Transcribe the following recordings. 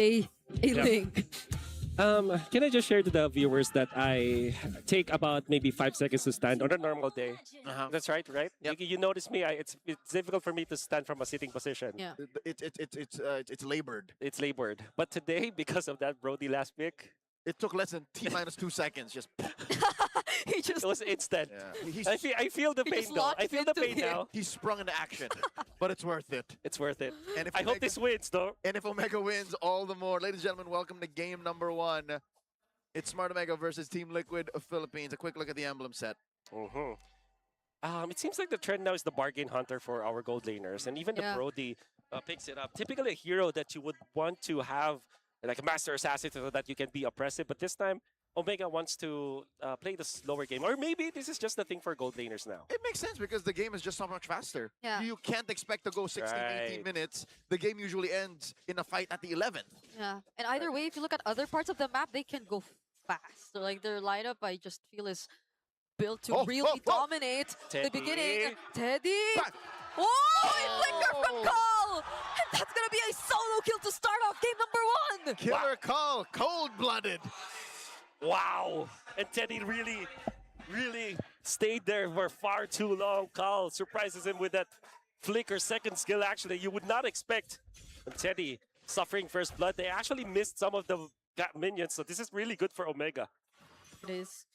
a link. Can I just share to the viewers that I take about maybe 5 seconds to stand on a normal day? That's right, right? Yep. You notice me. It's difficult for me to stand from a sitting position. Yeah. It's labored. It's labored. But today, because of that Brody last pick, It took less than T-2 seconds. Just He just it was instant. yeah. I feel the He pain just though. launched I feel the into pain it. now. He sprung into action, but it's worth it. It's worth it. And if I hope this wins though. And if Omega wins, all the more. Ladies and gentlemen, welcome to game number 1. It's Smart Omega versus Team Liquid of Philippines. A quick look at the emblem set. It seems like the trend now is the bargain hunter for our gold laners, and even the Yeah. Brody picks it up. Typically a hero that you would want to have, like a master assassin, so that you can be oppressive. But this time, Omega wants to play the slower game, or maybe this is just the thing for gold laners now. It makes sense because the game is just so much faster. Yeah. You can't expect to go 16, 18 Right. minutes. The game usually ends in a fight at the 11th. Yeah. And either way, if you look at other parts of the map, they can go fast. So like their lineup, I just feel is built to Oh, really oh, oh. dominate the Teddy. beginning. Teddy! Back. Oh, a flicker from Call! And that's gonna be a solo kill to start off game number 1! Killer call, cold-blooded. Wow! And Teddy really stayed there for far too long. Carl surprises him with that flicker second skill. Actually, you would not expect Teddy suffering first blood. They actually missed some of the minions, so this is really good for Omega. It is.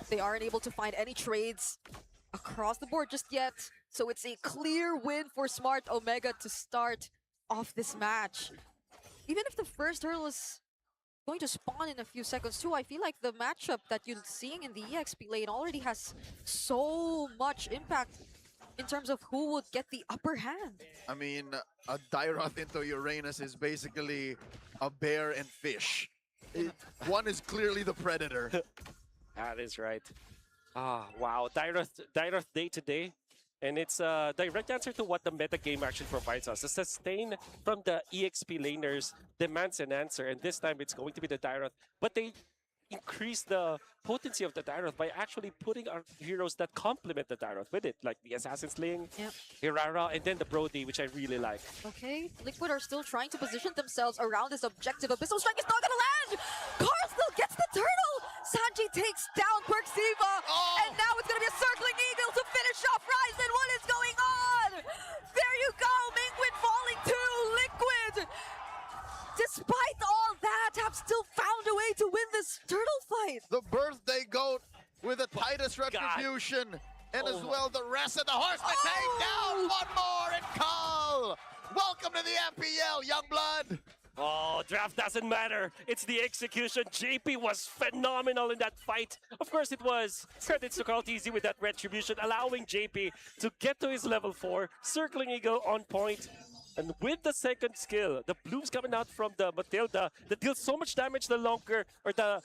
They aren't able to find any trades across the board just yet. So it's a clear win for Smart Omega to start off this match. Even if the first hurdle is going to spawn in a few seconds too, I feel like the matchup that you're seeing in the EXP lane already has so much impact in terms of who would get the upper hand. I mean, a Dairoth into Uranus is basically a bear and fish. One is clearly the predator. That is right. Wow. Dairoth day to day. And it's a direct answer to what the meta game actually provides us. The sustain from the EXP laners demands an answer, and this time it's going to be the Dairoth. But they increase the potency of the Dairoth by actually putting our heroes that complement the Dairoth with it, like the Assassin Sling, Yep. Hirara, and then the Brody, which I really like. Okay, Liquid are still trying to position themselves around this objective. Abyssal Strike is not gonna land! Carl still gets the turtle! Sanji takes down Quirksiva! Oh! And now it's gonna be a circling eagle to finish off Ryzen! What is going on? There you go! Mingwin falling to Liquid! Despite all that, have still found a way to win this turtle fight! The birthday goat with the Titus retribution. And as well the rest of the horsemen take down one more and call. Welcome to the MPL, Youngblood. Oh, draft doesn't matter. It's the execution. JP was phenomenal in that fight. Of course it was. Credits to Carl TZ with that retribution, allowing JP to get to his level 4. Circling Eagle on point. And with the second skill, the blooms coming out from the Matilda that deals so much damage the longer, or the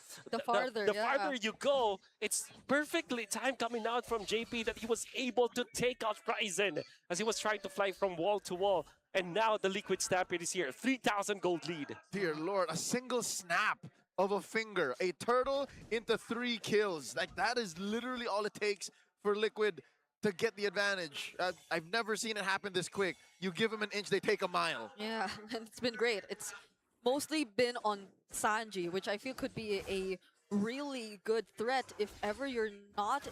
farther, yeah. farther you go. It's perfectly timed coming out from JP that he was able to take out Ryzen as he was trying to fly from wall to wall. And now the Liquid Stampede is here. 3,000 gold lead. Dear Lord, a single snap of a finger, a turtle into 3 kills. Like that is literally all it takes for Liquid to get the advantage. I've never seen it happen this quick. You give them an inch, they take a mile. Yeah, and it's been great. It's mostly been on Sanji, which I feel could be a really good threat if ever you're not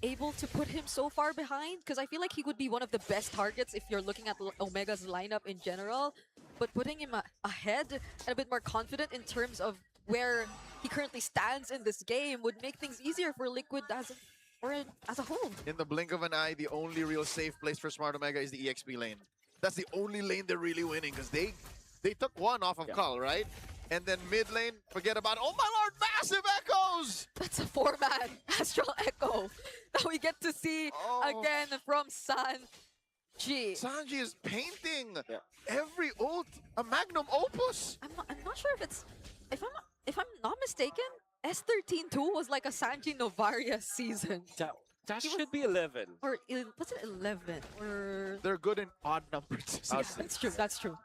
able to put him so far behind, because I feel like he would be one of the best targets if you're looking at Omega's lineup in general. But putting him ahead and a bit more confident in terms of where he currently stands in this game would make things easier for Liquid as a whole. In the blink of an eye, the only real safe place for Smart Omega is the EXP lane. That's the only lane they're really winning, because they took one off of Cull, right? And then mid lane, forget about it. Oh my lord, massive echoes! That's a 4-man Astral Echo that we get to see again from Sanji. Sanji is painting every ult a magnum opus. I'm not sure if I'm not mistaken, S18-2 was like a Sanji Novaria season. That should be 11. Or was it 11? Or They're good in odd numbers. yeah, that's true. That's true.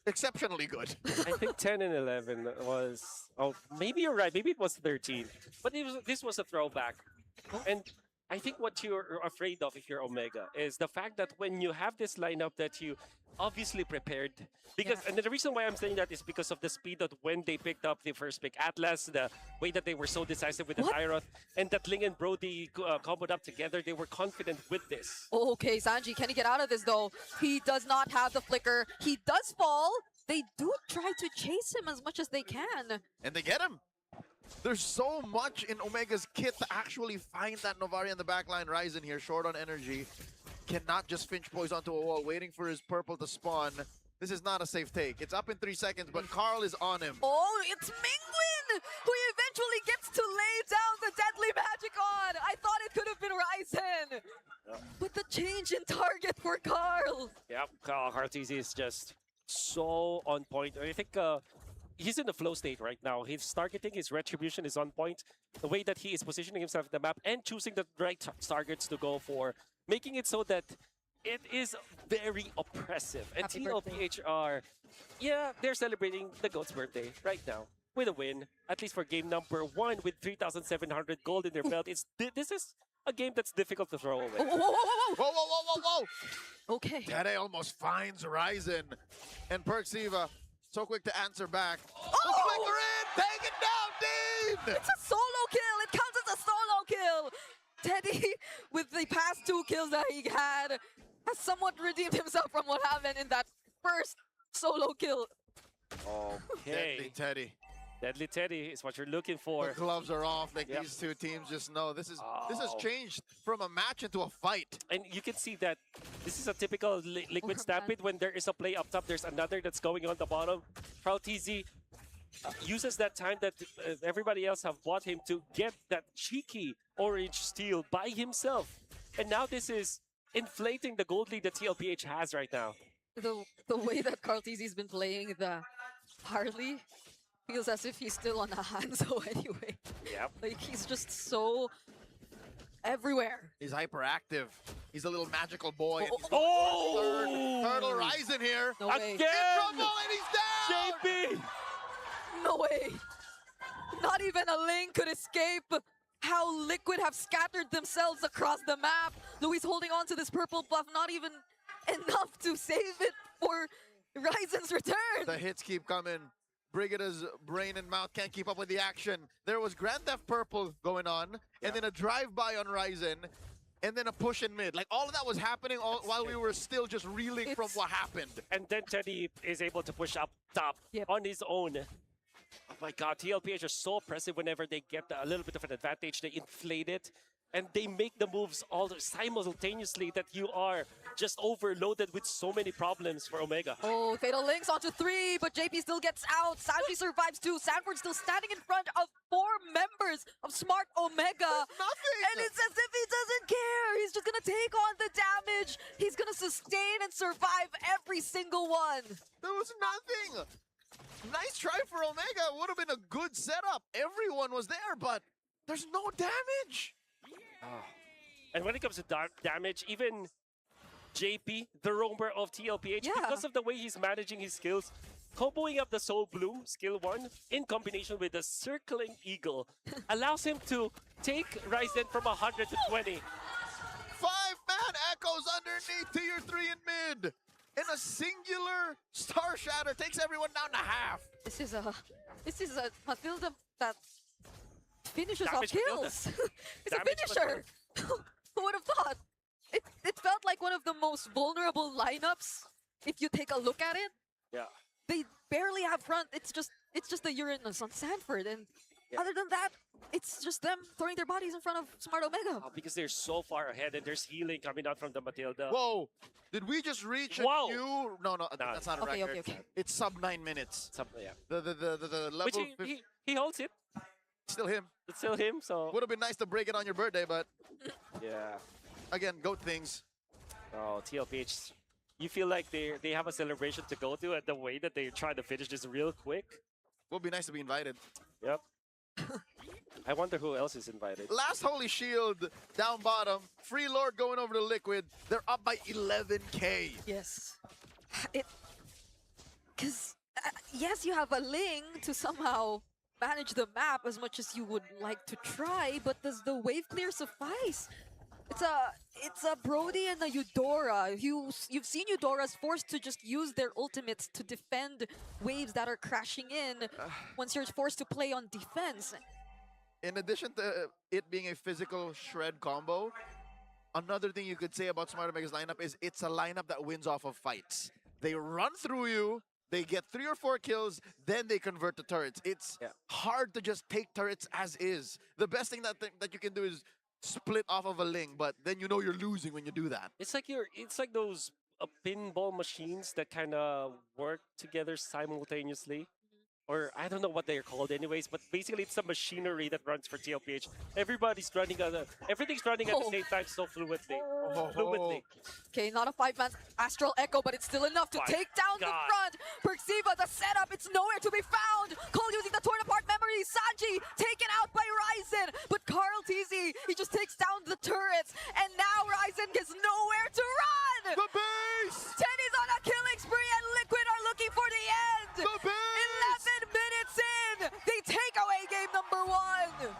Exceptionally good. I think 10 and 11 was... Oh, maybe you're right. Maybe it was 13. But this was a throwback. And I think what you're afraid of if you're Omega is the fact that when you have this lineup that you obviously prepared. Because and the reason why I'm saying that is because of the speed of when they picked up the first pick. Atlas, the way that they were so decisive with the Tyroth, and that Ling and Brody comboed up together, they were confident with this. Okay, Sanji, can he get out of this though? He does not have the flicker. He does fall. They do try to chase him as much as they can. And they get him. There's so much in Omega's kit to actually find that Novari on the backline. Ryzen here, short on energy. Cannot just finch poise onto a wall, waiting for his purple to spawn. This is not a safe take. It's up in 3 seconds, but Carl is on him. Oh, it's Mingwin who eventually gets to lay down the deadly magic on. I thought it could have been Ryzen. But the change in target for Carl. Yep, Carl Hartizi is just so on point. I think he's in the flow state right now. His targeting, his retribution is on point. The way that he is positioning himself in the map and choosing the right targets to go for, making it so that it is very oppressive. And Happy birthday. TLPH are, yeah, they're celebrating the GOAT's birthday right now with a win, at least for game number 1 with 3,700 gold in their belt. This is a game that's difficult to throw away. Whoa, whoa, whoa, whoa, Whoa, whoa, whoa, whoa, whoa! Okay. Tede almost finds Ryzen. And Perksiva, so quick to answer back. Oh! Flicker in! Take it down, Dean! It's a solo kill. It counts as a solo kill. Teddy, with the past 2 kills that he had, has somewhat redeemed himself from what happened in that first solo kill. Okay. Deadly Teddy. Deadly Teddy is what you're looking for. The gloves are off. Like Yep. these two teams just know this has changed from a match into a fight. And you can see that this is a typical Liquid Stampede. When there is a play up top, there's another that's going on the bottom. TZ uses that time that everybody else have bought him to get that cheeky orange steal by himself. And now this is inflating the gold lead that TLPH has right now. The way that Carl TZ's been playing the Harley feels as if he's still on a Hanzo anyway. Yep. Like, he's just so everywhere. He's hyperactive. He's a little magical boy. Oh! Turtle Ryzen here. No way. Again! Trouble and he's down! JP! No way. Not even a Ling could escape how Liquid have scattered themselves across the map. Luis holding on to this purple buff, not even enough to save it for Ryzen's return. The hits keep coming. Brigida's brain and mouth can't keep up with the action. There was Grand Theft Purple going on, and then a drive-by on Ryzen, and then a push in mid. Like, all of that was happening while we were still just reeling from what happened. And then Teddy is able to push up top on his own. Oh my god, TLPH are so oppressive whenever they get a little bit of an advantage. They inflate it, and they make the moves all simultaneously that you are just overloaded with so many problems for Omega. Oh, Fatal Links onto 3, but JP still gets out. Sanji survives too. Sanford still standing in front of 4 members of Smart Omega. Nothing! And it's as if he doesn't care. He's just gonna take on the damage. He's gonna sustain and survive every single one. There was nothing! Nice try for Omega. It would have been a good setup. Everyone was there, but there's no damage. And when it comes to damage, even JP, the roamer of TLPH, Yeah. because of the way he's managing his skills, comboing up the Soul Bloom, skill 1, in combination with the Circling Eagle, allows him to take Ryzen from 100 to 20. 5-man echoes underneath tier 3 in mid. And a singular Star Shatter takes everyone down to half. This is a Matilda that finishes off Damage Matilda. kills. It's Damage a finisher. Who would have thought? It felt like one of the most vulnerable lineups if you take a look at it. Yeah. They barely have front. It's just the Uranus on Sanford, and other than that, it's just them throwing their bodies in front of Smart Omega. Because they're so far ahead and there's healing coming out from the Matilda. Whoa, did we just reach a Whoa. new... No, that's not a Okay, record. okay. It's sub 9 minutes. Yeah. The level... Which he holds it. Still him. It's still him, so... Would have been nice to break it on your birthday, but Yeah. again, goat things. Oh, TLPH. You feel like they have a celebration to go to, and the way that they're trying to finish this real quick. Would be nice to be invited. Yep. I wonder who else is invited. Last Holy Shield down bottom. Free Lord going over to Liquid. They're up by 11k. Yes. Because, yes, you have a Ling to somehow manage the map as much as you would like to try, but does the wave clear suffice? It's a Brody and a Eudora. You've seen Eudoras forced to just use their ultimates to defend waves that are crashing in once you're forced to play on defense. In addition to it being a physical shred combo, another thing you could say about Smart Omega's lineup is it's a lineup that wins off of fights. They run through you, they get 3 or 4 kills, then they convert to turrets. It's Yeah. hard to just take turrets as is. The best thing that you can do is split off of a Ling, but then you know you're losing when you do that. It's like those pinball machines that kind of work together simultaneously. Or I don't know what they're called anyways, but basically it's a machinery that runs for TLPH. Everybody's running everything's running at the Oh. same time so fluidly. Oh. Fluidly. Okay, not a 5-man Astral Echo, but it's still enough to My take down the God. front. Perxiva, the setup, it's nowhere to be found. Cole using the torn apart memory. Sanji taken out by Ryzen, but Carl TZ, he just takes down the turrets, and now Ryzen gets nowhere to run. The base! Teddy's on a killing spree, and Liquid are looking for the end. The base! 11 minutes in, they take away game number 1.